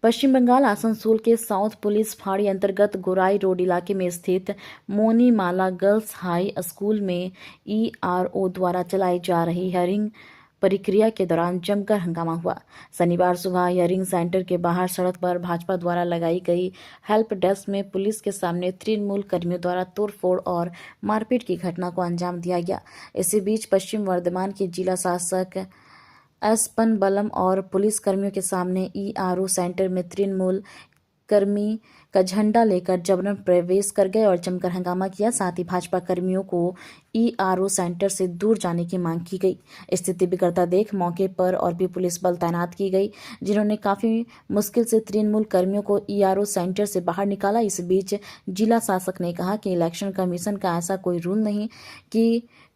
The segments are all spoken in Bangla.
पश्चिम बंगाल आसनसोल के साउथ पुलिस फाड़ी अंतर्गत गोराई रोड इलाके में स्थित मोनीमाला गर्ल्स हाई स्कूल में ईआरओ द्वारा चलाई जा रही हियरिंग प्रक्रिया के दौरान जमकर हंगामा हुआ। शनिवार सुबह हियरिंग सेंटर के बाहर सड़क पर भाजपा द्वारा लगाई गई हेल्प डेस्क में पुलिस के सामने तृणमूल कर्मियों द्वारा तोड़फोड़ और मारपीट की घटना को अंजाम दिया गया। इसी बीच पश्चिम वर्धमान के जिला शासक एस पन्नबलम और पुलिस कर्मियों के सामने ईआरओ सेंटर में तृणमूल कर्मी का झंडा लेकर जबरन प्रवेश कर गए और जमकर हंगामा किया। साथ ही भाजपा कर्मियों को ईआरओ सेंटर से दूर जाने की मांग की गई। स्थिति बिगड़ता देख मौके पर और भी पुलिस बल तैनात की गई, जिन्होंने काफी मुश्किल से तृणमूल कर्मियों को ईआरओ सेंटर से बाहर निकाला। इस बीच जिला शासक ने कहा कि इलेक्शन कमीशन का ऐसा कोई रूल नहीं कि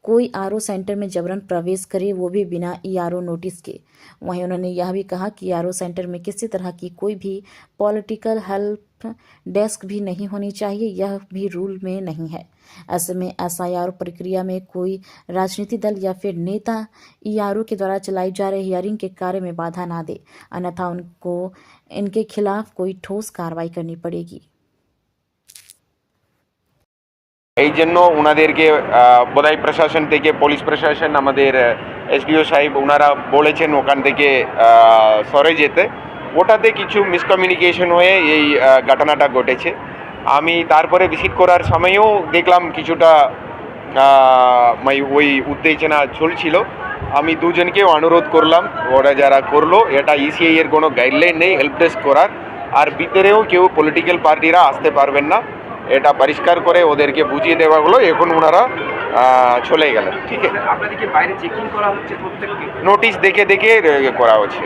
कोई आरओ सेंटर में जबरन प्रवेश करे, वो भी बिना ईआरओ नोटिस के। वहीं उन्होंने यह भी कहा कि आरओ सेंटर में किसी तरह की कोई भी पॉलिटिकल हेल्प डेस्क भी नहीं होनी चाहिए, यह भी रूल में नहीं है। ऐसे में एसआईआर प्रक्रिया में कोई राजनीतिक दल या फिर नेता ईआरओ के द्वारा चलाई जा रही हियरिंग के कार्य में बाधा ना दे, अन्यथा उनको इनके खिलाफ कोई ठोस कार्रवाई करनी पड़ेगी। এই জন্য ওনাদেরকে বোধহয় প্রশাসন থেকে পুলিশ প্রশাসন আমাদের এসডিও সাহেব ওনারা বলেছেন ওখান থেকে সরে যেতে। ওটাতে কিছু মিসকমিউনিকেশন হয়ে এই ঘটনাটা ঘটেছে। আমি তারপরে ভিজিট করার সময়ও দেখলাম কিছুটা ওই উত্তেজনা চলছিল। আমি দুজনকেও অনুরোধ করলাম, ওরা যারা করলো এটা ইসিআই এর কোনো গাইডলাইন নেই হেল্প ডেস্ক করার, আর ভিতরেও কেউ পলিটিক্যাল পার্টিরা আসতে পারবেন না, এটা পরিষ্কার করে ওদেরকে বুঝিয়ে দেওয়া হলো। এখন ওনারা চলে গেলেন। ঠিক আছে, আপনাদেরকে বাইরে চেকিং করা হচ্ছে প্রত্যেককে? নোটিশ দেখে দেখে করা হচ্ছে,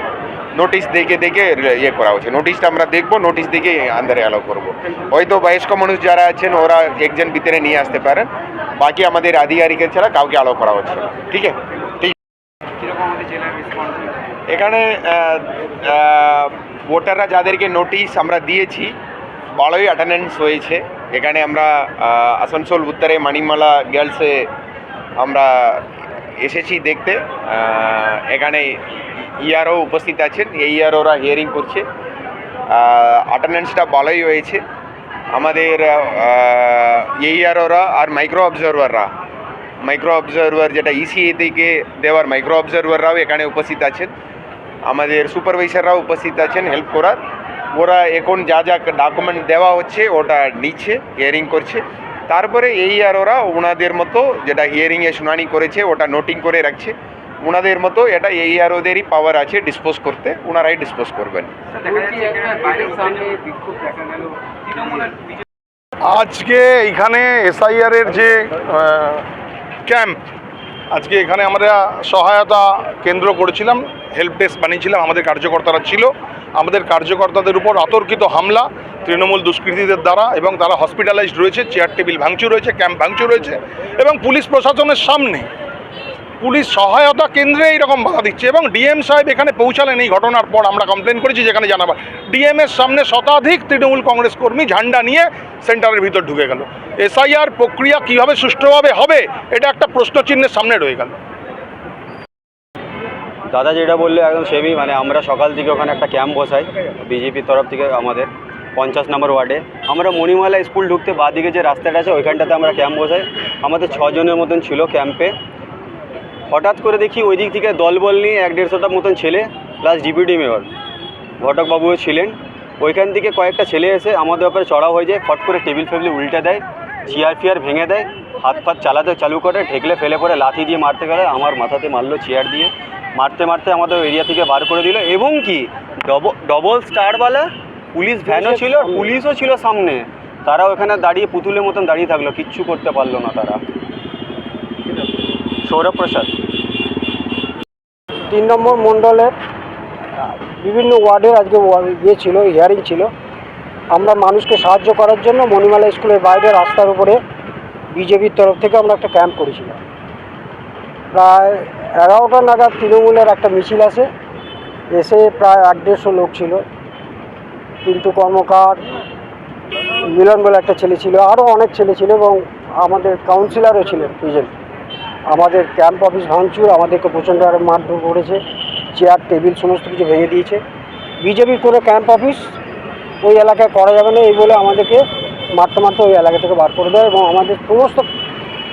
নোটিশ দেখে দেখে করা হচ্ছে। নোটিশটা আমরা দেখবো, নোটিশ দেখে আন্দারে অ্যালাউ করবো। হয়তো বয়স্ক মানুষ যারা আছেন ওরা একজন ভিতরে নিয়ে আসতে পারেন, বাকি আমাদের আধিকারিকের ছাড়া কাউকে অ্যালাউ করা হচ্ছে না। ঠিক আছে, এখানে ভোটাররা যাদেরকে নোটিশ আমরা দিয়েছি ভালোই অ্যাটেন্ডেন্স হয়েছে। এখানে আমরা আসানসোল উত্তরে মণিমালা গার্লসে আমরা এসেছি দেখতে। এখানে ইআরও উপস্থিত আছেন, এই ইআরওরা হিয়ারিং করছে, অ্যাটেন্ডেন্সটা ভালোই হয়েছে। আমাদের ইআরওরা আর মাইক্রো অবজারভার যেটা ইসিএ থেকে দেওয়ার মাইক্রো অবজারভাররাও এখানে উপস্থিত আছেন। আমাদের সুপারভাইজাররাও উপস্থিত আছেন হেল্প করার। ওরা এখন যা যা ডকুমেন্ট দেওয়া হচ্ছে ওটা নিচ্ছে, হিয়ারিং করছে। তারপরে এই আর ওরা ওনাদের মতো যেটা হিয়ারিংয়ে শুনানি করেছে ওটা নোটিং করে রাখছে। ওনাদের মতো এটা এই আর ওদেরই পাওয়ার আছে ডিসপোজ করতে, ওনারাই ডিসপোজ করবেন। আজকে এইখানে এসআইআর এর যে ক্যাম্প, আজকে এখানে আমরা সহায়তা কেন্দ্র করেছিলাম, হেল্প ডেস্ক বানিয়েছিলাম, আমাদের কার্যকর্তারা ছিল। আমাদের কার্যকর্তাদের উপর অতর্কিত হামলা তৃণমূল দুষ্কৃতীদের দ্বারা, এবং তারা হসপিটালাইজড রয়েছে, চেয়ার টেবিল ভাঙচুর রয়েছে, ক্যাম্প ভাঙচুর রয়েছে, এবং পুলিশ প্রশাসনের সামনে পুলিশ সহায়তা কেন্দ্রে এইরকম বাধা দিচ্ছে। এবং ডিএম সাহেব এখানে পৌঁছালেন এই ঘটনার পর, আমরা কমপ্লেন করেছি যেখানে জানাবার, ডিএমের সামনে শতাধিক তৃণমূল কংগ্রেস কর্মী ঝান্ডা নিয়ে সেন্টারের ভিতর ঢুকে গেল। এসআইআর প্রক্রিয়া কীভাবে সুষ্ঠুভাবে হবে এটা একটা প্রশ্নচিহ্নের সামনে রয়ে গেল। দাদা যেটা বললে একদম সেমই, মানে আমরা সকাল থেকে ওখানে একটা ক্যাম্প বসাই বিজেপির তরফ থেকে আমাদের 50 নম্বর ওয়ার্ডে। আমরা মণিমালা স্কুল ঢুকতে বাঁদিকে যে রাস্তাটা আছে ওইখানটাতে আমরা ক্যাম্প বসাই। আমাদের 6 জনের মতন ছিল ক্যাম্পে। হঠাৎ করে দেখি ওই দিক থেকে দলবল নিয়ে 100-150টা মতন ছেলে প্লাস ডিপুটি মেয়র ঘটকবাবুও ছিলেন, ওইখান থেকে কয়েকটা ছেলে এসে আমাদের ব্যাপারে চড়াও হয়ে যায়। ফট করে টেবিল ফেবিল উল্টে দেয়, চেয়ার ফিয়ার ভেঙে দেয়, হাত ফাত চালু করে, ঠেকলে ফেলে পরে লাথি দিয়ে মারতে গেলে আমার মাথাতে মারলো চেয়ার দিয়ে। মারতে মারতে আমাদের এরিয়া থেকে বার করে দিল। এবং কি ডবল স্টারওয়ালা পুলিশ ভ্যানও ছিল, পুলিশও ছিল সামনে, তারাও এখানে দাঁড়িয়ে পুতুলের মতন দাঁড়িয়ে থাকলো, কিচ্ছু করতে পারলো না তারা। সৌরভ প্রসাদ, 3 নম্বর মণ্ডলের বিভিন্ন ওয়ার্ডের আজকে ছিল, হিয়ারিং ছিল। আমরা মানুষকে সাহায্য করার জন্য মণিমালা স্কুলের বাইরে রাস্তার উপরে বিজেপির তরফ থেকে আমরা একটা ক্যাম্প করেছিলাম। প্রায় 11টা নাগাদ তৃণমূলের একটা মিছিল আসে, এসে প্রায় 8-150 লোক ছিল। পিন্টু কর্মকার, মিলন বলে একটা ছেলে ছিল, আরও অনেক ছেলে ছিল, এবং আমাদের কাউন্সিলরও ছিলেন প্রেজেন্ট। আমাদের ক্যাম্প অফিস ভাঙচুর, আমাদেরকে প্রচণ্ড হারে মারধর করেছে, চেয়ার টেবিল সমস্ত কিছু ভেঙে দিয়েছে। বিজেপির কোনো ক্যাম্প অফিস ওই এলাকায় করা যাবে না এই বলে আমাদেরকে মারতে মারতে ওই এলাকা থেকে বার করে দেয় এবং আমাদের সমস্ত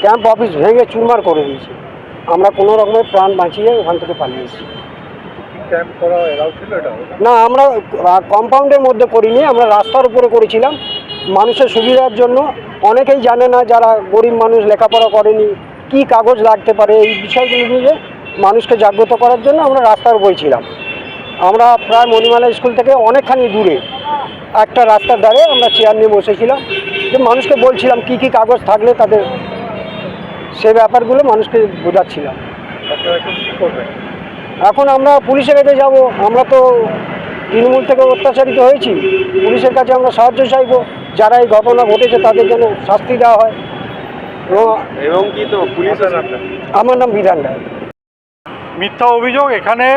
ক্যাম্প অফিস ভেঙে চুরমার করে দিয়েছে। আমরা কোনো রকমের প্রাণ বাঁচিয়ে ওখান থেকে পালিয়েছি। না, আমরা কম্পাউন্ডের মধ্যে করিনি, আমরা রাস্তার উপরে করেছিলাম মানুষের সুবিধার জন্য। অনেকেই জানে না, যারা গরিব মানুষ লেখাপড়া করেনি, কি কাগজ লাগতে পারে এই বিষয়গুলো নিয়ে মানুষকে জাগ্রত করার জন্য আমরা রাস্তার উপরে ছিলাম। আমরা প্রায় মণিমালা স্কুল থেকে অনেকখানি দূরে একটা রাস্তার ধারে আমরা চেয়ার নিয়ে বসেছিলাম, যে মানুষকে বলছিলাম কি কি কাগজ থাকলে তাদের সে ব্যাপারগুলো মানুষকে বোঝাচ্ছিলাম। এখন আমরা পুলিশের কাছে যাব, আমরা তো তৃণমূল থেকে অত্যাচারিত হয়েছি, পুলিশের কাছে আমরা সাহায্য চাইব, যারা এই ঘটনা ঘটেছে তাদের যেন শাস্তি দেওয়া হয়। এবং কি তো পুলিশ আমার নাম বিধান রায়। মিথ্যা অভিযোগ। এখানে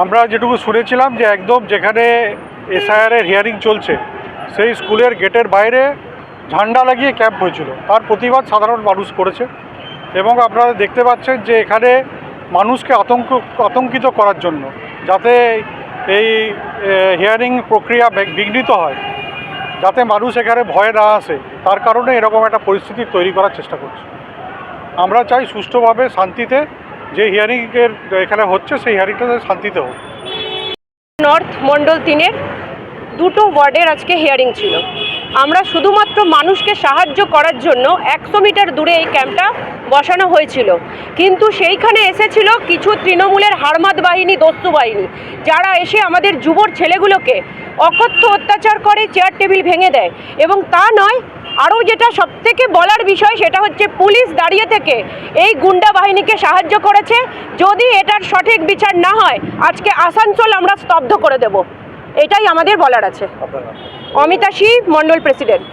আমরা যেটুকু শুনেছিলাম যে একদম যেখানে এসআইআরের হিয়ারিং চলছে সেই স্কুলের গেটের বাইরে ঝান্ডা লাগিয়ে ক্যাম্প হয়েছিল, তার প্রতিবাদ সাধারণ মানুষ করেছে। এবং আপনারা দেখতে পাচ্ছেন যে এখানে মানুষকে আতঙ্কিত করার জন্য, যাতে এই হিয়ারিং প্রক্রিয়া বিঘ্নিত হয়, যাতে মানুষ এখানে ভয়ে না আসে, তার কারণে এরকম একটা পরিস্থিতি তৈরি করার চেষ্টা করছে। আমরা চাই সুষ্ঠুভাবে শান্তিতে যে হিয়ারিংয়ের এখানে হচ্ছে সেই হিয়ারিংটা শান্তিতে হোক। নর্থ মণ্ডল 3-এর দুটো ওয়ার্ডের আজকে হিয়ারিং ছিল। আমরা শুধুমাত্র মানুষকে সাহায্য করার জন্য 100 মিটার দূরে এই ক্যাম্পটা বসানো হয়েছিল, কিন্তু সেইখানে এসেছিল কিছু তৃণমূলের হারমাদ বাহিনী, দস্যু বাহিনী, যারা এসে আমাদের যুবর ছেলেগুলোকে অকথ্য অত্যাচার করে, চেয়ার টেবিল ভেঙে দেয়। এবং তা নয়, আরও যেটা সবথেকে বলার বিষয় সেটা হচ্ছে পুলিশ দাঁড়িয়ে থেকে এই গুন্ডা বাহিনীকে সাহায্য করেছে। যদি এটার সঠিক বিচার না হয় আজকে আসানসোল আমরা স্তব্ধ করে দেব, এটাই আমাদের বলার আছে। Amita she, Mondal president.